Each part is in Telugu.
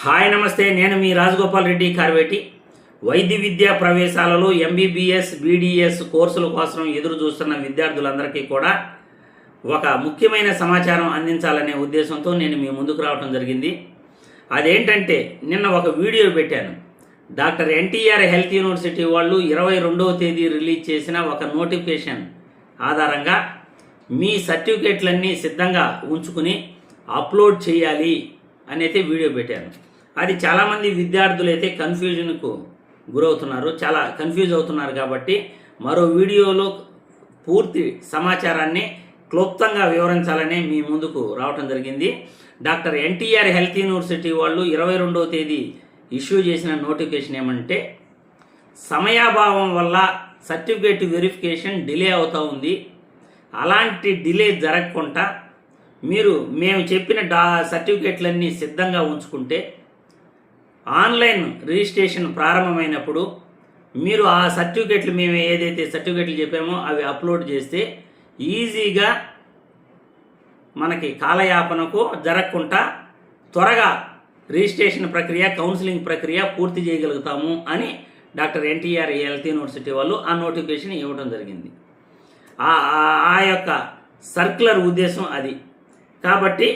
హాయ్ నమస్తే, నేను మీ రాజగోపాల్ రెడ్డి కార్వేటి. వైద్య విద్యా ప్రవేశాలలో ఎంబీబీఎస్ బీడీఎస్ కోర్సుల కోసం ఎదురు చూస్తున్న విద్యార్థులందరికీ కూడా ఒక ముఖ్యమైన సమాచారం అందించాలనే ఉద్దేశంతో నేను మీ ముందుకు రావడం జరిగింది. అదేంటంటే, నిన్న ఒక వీడియో పెట్టాను. డాక్టర్ ఎన్టీఆర్ హెల్త్ యూనివర్సిటీ వాళ్ళు 22వ తేదీ రిలీజ్ చేసిన ఒక నోటిఫికేషన్ ఆధారంగా మీ సర్టిఫికేట్లన్నీ సిద్ధంగా ఉంచుకుని అప్లోడ్ చేయాలి అనేది వీడియో పెట్టాను. అది చాలామంది విద్యార్థులు అయితే కన్ఫ్యూజన్కు గురవుతున్నారు, చాలా కన్ఫ్యూజ్ అవుతున్నారు. కాబట్టి మరో వీడియోలో పూర్తి సమాచారాన్ని క్లుప్తంగా వివరించాలని మీ ముందుకు రావటం జరిగింది. డాక్టర్ ఎన్టీఆర్ హెల్త్ యూనివర్సిటీ వాళ్ళు 22వ తేదీ ఇష్యూ చేసిన నోటిఫికేషన్ ఏమంటే, సమయాభావం వల్ల సర్టిఫికేట్ వెరిఫికేషన్ డిలే అవుతూ ఉంది. అలాంటి డిలే జరగకుండా మేము చెప్పిన సర్టిఫికేట్లన్నీ సిద్ధంగా ఉంచుకుంటే ఆన్లైన్ రిజిస్ట్రేషన్ ప్రారంభమైనప్పుడు మీరు ఆ సర్టిఫికేట్లు మేము ఏదైతే సర్టిఫికేట్లు చెప్పామో అవి అప్లోడ్ చేస్తే ఈజీగా మనకి కాలయాపనకు జరగకుండా త్వరగా రిజిస్ట్రేషన్ ప్రక్రియ, కౌన్సిలింగ్ ప్రక్రియ పూర్తి చేయగలుగుతాము అని డాక్టర్ ఎన్టీఆర్ హెల్త్ యూనివర్సిటీ వాళ్ళు ఆ నోటిఫికేషన్ ఇవ్వడం జరిగింది. ఆ యొక్క సర్క్యులర్ ఉద్దేశం అది. కాబట్టి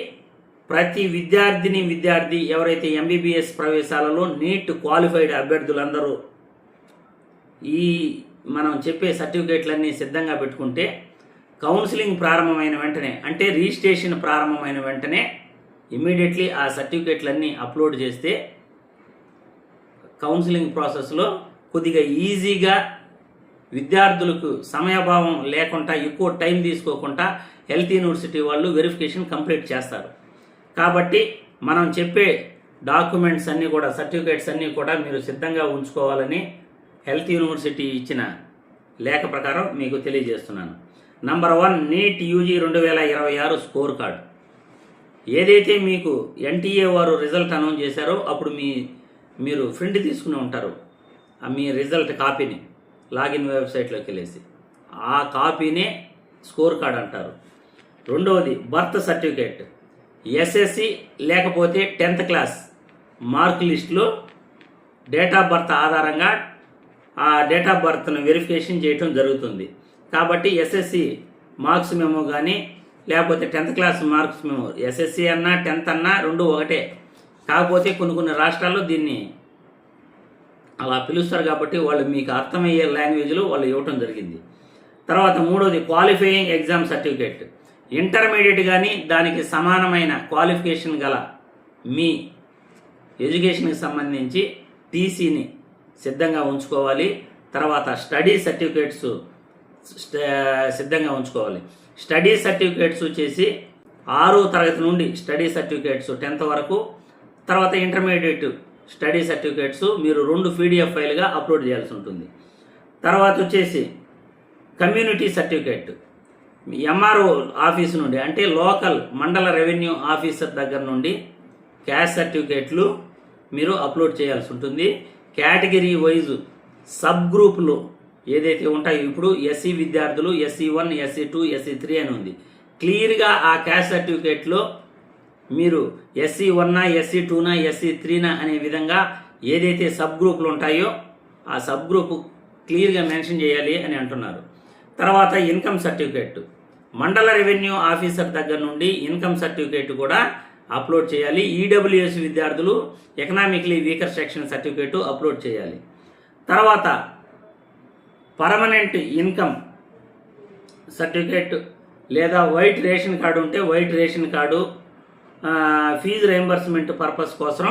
ప్రతి విద్యార్థి ఎవరైతే ఎంబీబీఎస్ ప్రవేశాలలో నీట్ క్వాలిఫైడ్ అభ్యర్థులందరూ ఈ మనం చెప్పే సర్టిఫికేట్లన్నీ సిద్ధంగా పెట్టుకుంటే కౌన్సిలింగ్ ప్రారంభమైన వెంటనే, అంటే రిజిస్ట్రేషన్ ప్రారంభమైన వెంటనే ఇమ్మీడియట్లీ ఆ సర్టిఫికేట్లన్నీ అప్లోడ్ చేస్తే కౌన్సిలింగ్ ప్రాసెస్లో కొద్దిగా ఈజీగా విద్యార్థులకు సమయాభావం లేకుండా, ఎక్కువ టైం తీసుకోకుండా హెల్త్ యూనివర్సిటీ వాళ్ళు వెరిఫికేషన్ కంప్లీట్ చేస్తారు. కాబట్టి మనం చెప్పే డాక్యుమెంట్స్ అన్నీ కూడా, సర్టిఫికేట్స్ అన్నీ కూడా మీరు సిద్ధంగా ఉంచుకోవాలని హెల్త్ యూనివర్సిటీ ఇచ్చిన లేఖ ప్రకారం మీకు తెలియజేస్తున్నాను. Number 1, NEET UG 2026 score card. ఏదైతే మీకు ఎన్టీఏ వారు రిజల్ట్ అనౌన్స్ చేశారో అప్పుడు మీరు ప్రింట్ తీసుకుని ఉంటారు మీ రిజల్ట్ కాపీని, లాగిన్ వెబ్సైట్లోకి వెళ్ళేసి ఆ కాపీనే స్కోర్ కార్డ్ అంటారు. రెండవది బర్త్ సర్టిఫికేట్, ఎస్ఎస్సి లేకపోతే 10th క్లాస్ మార్క్ లిస్టులో డేట్ ఆఫ్ బర్త్ ఆధారంగా ఆ డేట్ ఆఫ్ బర్త్ను వెరిఫికేషన్ చేయటం జరుగుతుంది. కాబట్టి ఎస్ఎస్సి మార్క్స్ మెమో కానీ లేకపోతే 10th class marks memo, SSC అన్నా 10th అన్నా రెండు ఒకటే. కాకపోతే కొన్ని రాష్ట్రాల్లో దీన్ని అలా పిలుస్తారు కాబట్టి వాళ్ళు మీకు అర్థమయ్యే లాంగ్వేజ్లో వాళ్ళు ఇవ్వటం జరిగింది. తర్వాత మూడవది క్వాలిఫైయింగ్ ఎగ్జామ్ సర్టిఫికేట్. ఇంటర్మీడియట్ కానీ దానికి సమానమైన క్వాలిఫికేషన్ గల మీ ఎడ్యుకేషన్కి సంబంధించి టీసీని సిద్ధంగా ఉంచుకోవాలి. తర్వాత స్టడీ సర్టిఫికేట్స్ సిద్ధంగా ఉంచుకోవాలి. స్టడీ సర్టిఫికేట్స్ వచ్చేసి 6వ తరగతి నుండి స్టడీ సర్టిఫికేట్స్ 10th వరకు, తర్వాత ఇంటర్మీడియట్ స్టడీ సర్టిఫికేట్స్ మీరు 2 పీడిఎఫ్ ఫైల్గా అప్లోడ్ చేయాల్సి ఉంటుంది. తర్వాత వచ్చేసి కమ్యూనిటీ సర్టిఫికేట్ ఎంఆర్ఓ ఆఫీస్ నుండి, అంటే లోకల్ మండల రెవెన్యూ ఆఫీసర్ దగ్గర నుండి క్యాస్ట్ సర్టిఫికేట్లు మీరు అప్లోడ్ చేయాల్సి ఉంటుంది. కేటగిరీ వైజ్ సబ్ గ్రూపులు ఏదైతే ఉంటాయో, ఇప్పుడు ఎస్సీ విద్యార్థులు SC1, SC2, SC3 అని ఉంది. క్లియర్గా ఆ క్యాస్ట్ సర్టిఫికేట్లో మీరు SC1, SC2, SC3 అనే విధంగా ఏదైతే సబ్ గ్రూపులు ఉంటాయో ఆ సబ్ గ్రూప్ క్లియర్గా మెన్షన్ చేయాలి అని అంటున్నారు. తర్వాత income certificate, mandal revenue officer దగ్గర నుండి ఇన్కమ్ సర్టిఫికేట్ కూడా అప్లోడ్ చేయాలి. ఈడబ్ల్యూఎస్ విద్యార్థులు economically weaker section certificate upload చేయాలి. తర్వాత పర్మనెంట్ ఇన్కమ్ సర్టిఫికేట్ లేదా వైట్ రేషన్ కార్డు ఉంటే white ration card, fee reimbursement purpose కోసం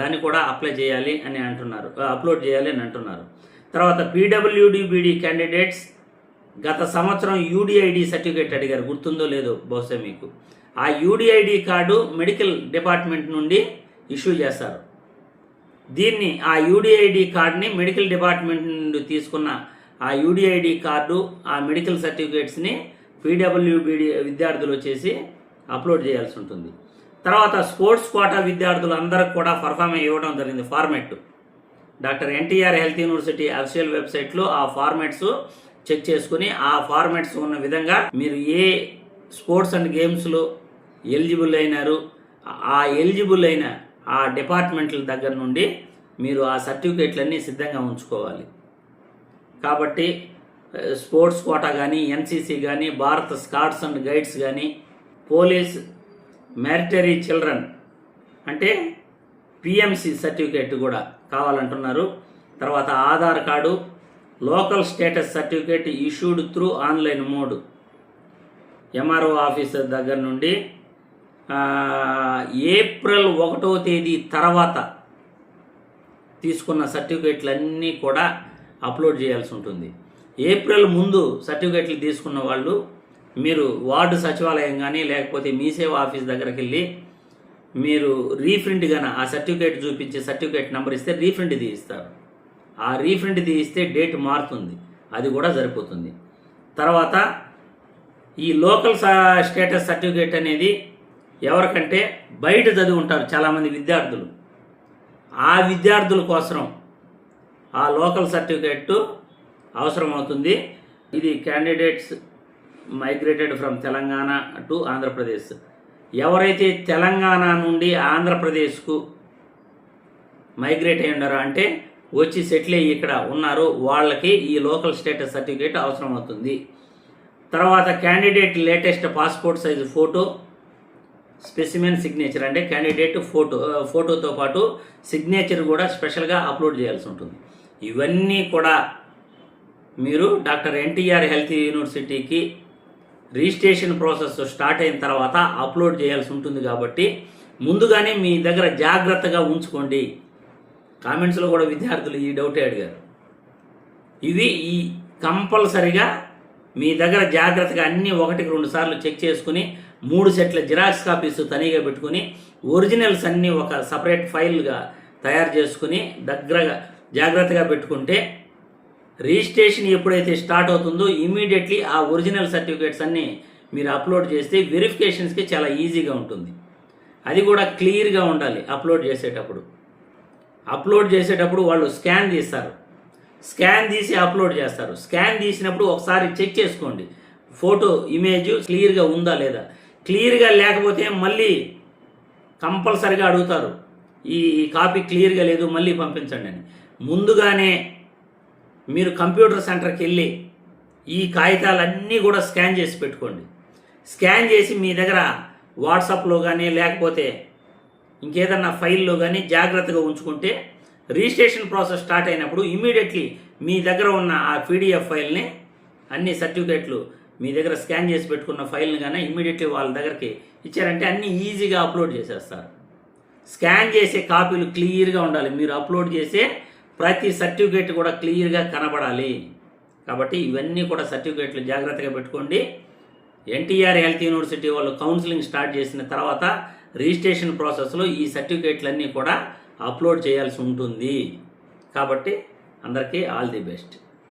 దాన్ని కూడా అప్లై చేయాలి అని అంటున్నారు, అప్లోడ్ చేయాలి అని అంటున్నారు. తర్వాత PWD/BD క్యాండిడేట్స్ గత సంవత్సరం UDID సర్టిఫికేట్ అడిగారు, గుర్తుందో లేదో బహుశా మీకు. ఆ UDID కార్డు మెడికల్ డిపార్ట్మెంట్ నుండి ఇష్యూ చేస్తారు. దీన్ని ఆ UDID కార్డుని మెడికల్ డిపార్ట్మెంట్ నుండి తీసుకున్న ఆ UDID కార్డు, ఆ మెడికల్ సర్టిఫికేట్స్ని PWD విద్యార్థులు వచ్చేసి అప్లోడ్ చేయాల్సి ఉంటుంది. తర్వాత స్పోర్ట్స్ కోటా విద్యార్థులు అందరికి కూడా పర్ఫార్మెన్స్ ఇవ్వడం జరిగింది format. Doctor NTR health university official వెబ్సైట్లో ఆ ఫార్మాట్స్ చెక్ చేసుకుని ఆ ఫార్మాట్స్ ఉన్న విధంగా మీరు ఏ స్పోర్ట్స్ అండ్ గేమ్స్లో ఎలిజిబుల్ అయినారు, ఆ ఎలిజిబుల్ అయిన ఆ డిపార్ట్మెంట్ల దగ్గర నుండి మీరు ఆ సర్టిఫికేట్లన్నీ సిద్ధంగా ఉంచుకోవాలి. కాబట్టి స్పోర్ట్స్ కోటా కానీ, ఎన్సీసీ కానీ, భారత్ స్కౌట్స్ అండ్ గైడ్స్ కానీ, పోలీస్ మెరిటరీ చిల్డ్రన్ అంటే పిఎంసి సర్టిఫికేట్ కూడా కావాలంటున్నారు. తర్వాత Aadhaar card, local status certificate issued through online mode MRO officer దగ్గర నుండి ఏప్రిల్ 1వ తేదీ తర్వాత తీసుకున్న సర్టిఫికేట్లన్నీ కూడా అప్లోడ్ చేయాల్సి ఉంటుంది. ఏప్రిల్ ముందు సర్టిఫికేట్లు తీసుకున్న వాళ్ళు మీరు వార్డు సచివాలయం కానీ లేకపోతే మీ సేవ ఆఫీస్ దగ్గరికి వెళ్ళి మీరు రీప్రింట్ కానీ ఆ సర్టిఫికేట్ చూపించి సర్టిఫికేట్ నెంబర్ ఇస్తే రీప్రింట్ తీయిస్తారు. ఆ రీప్రింట్ తీయిస్తే డేట్ మారుతుంది, అది కూడా సరిపోతుంది. తర్వాత ఈ లోకల్ స్టేటస్ సర్టిఫికేట్ అనేది ఎవరికంటే బయట చదివి ఉంటారు చాలామంది విద్యార్థులు, ఆ విద్యార్థుల కోసం ఆ లోకల్ సర్టిఫికేట్ అవసరం అవుతుంది. ఇది candidates migrated from Telangana to Andhra Pradesh. ఎవరైతే తెలంగాణ నుండి ఆంధ్రప్రదేశ్కు మైగ్రేట్ అయి ఉన్నారో అంటే వచ్చి సెటిల్ అయ్యి ఇక్కడ ఉన్నారో వాళ్ళకి ఈ లోకల్ స్టేటస్ సర్టిఫికేట్ అవసరం అవుతుంది. తర్వాత candidate latest passport size photo, specimen signature అంటే క్యాండిడేట్ ఫోటోతో పాటు సిగ్నేచర్ కూడా స్పెషల్గా అప్లోడ్ చేయాల్సి ఉంటుంది. ఇవన్నీ కూడా మీరు డాక్టర్ ఎన్టీఆర్ హెల్త్ యూనివర్సిటీకి రిజిస్ట్రేషన్ ప్రాసెస్ స్టార్ట్ అయిన తర్వాత అప్లోడ్ చేయాల్సి ఉంటుంది. కాబట్టి ముందుగానే మీ దగ్గర జాగ్రత్తగా ఉంచుకోండి. కామెంట్స్లో కూడా విద్యార్థులు ఈ డౌటే అడిగారు. ఇవి ఈ కంపల్సరిగా మీ దగ్గర జాగ్రత్తగా అన్నీ 1-2 సార్లు చెక్ చేసుకుని 3 సెట్ల జిరాక్స్ కాపీస్ తనీగా పెట్టుకుని ఒరిజినల్స్ అన్నీ ఒక సపరేట్ ఫైల్గా తయారు చేసుకుని దగ్గరగా జాగ్రత్తగా పెట్టుకుంటే రిజిస్ట్రేషన్ ఎప్పుడైతే స్టార్ట్ అవుతుందో ఇమీడియట్లీ ఆ ఒరిజినల్ సర్టిఫికేట్స్ అన్నీ మీరు అప్లోడ్ చేస్తే వెరిఫికేషన్స్కి చాలా ఈజీగా ఉంటుంది. అది కూడా క్లియర్గా ఉండాలి. అప్లోడ్ చేసేటప్పుడు వాళ్ళు స్కాన్ తీస్తారు, స్కాన్ తీసి అప్లోడ్ చేస్తారు. స్కాన్ తీసినప్పుడు ఒకసారి చెక్ చేసుకోండి ఫోటో ఇమేజ్ క్లియర్గా ఉందా లేదా. క్లియర్గా లేకపోతే మళ్ళీ కంపల్సరిగా అడుగుతారు, ఈ కాపీ క్లియర్గా లేదు మళ్ళీ పంపించండి అని. ముందుగానే మీరు కంప్యూటర్ సెంటర్కి వెళ్ళి ఈ కాగితాలన్నీ కూడా స్కాన్ చేసి పెట్టుకోండి. స్కాన్ చేసి మీ దగ్గర వాట్సాప్లో కానీ లేకపోతే ఇంకేదన్నా ఫైల్లో కానీ జాగ్రత్తగా ఉంచుకుంటే రిజిస్ట్రేషన్ ప్రాసెస్ స్టార్ట్ అయినప్పుడు ఇమీడియట్లీ మీ దగ్గర ఉన్న ఆ పీడిఎఫ్ ఫైల్ని అన్ని సర్టిఫికేట్లు మీ దగ్గర స్కాన్ చేసి పెట్టుకున్న ఫైల్ని కానీ ఇమీడియట్లీ వాళ్ళ దగ్గరికి ఇచ్చారంటే అన్నీ ఈజీగా అప్లోడ్ చేసేస్తారు. స్కాన్ చేసే కాపీలు క్లియర్గా ఉండాలి. మీరు అప్లోడ్ చేసే ప్రతి సర్టిఫికేట్ కూడా క్లియర్గా కనబడాలి. కాబట్టి ఇవన్నీ కూడా సర్టిఫికేట్లు జాగ్రత్తగా పెట్టుకోండి. ఎన్టీఆర్ హెల్త్ యూనివర్సిటీ వాళ్ళు కౌన్సిలింగ్ స్టార్ట్ చేసిన తర్వాత రిజిస్ట్రేషన్ ప్రాసెస్లో ఈ సర్టిఫికేట్లన్నీ కూడా అప్లోడ్ చేయాల్సి ఉంటుంది. కాబట్టి అందరికీ ఆల్ ది బెస్ట్.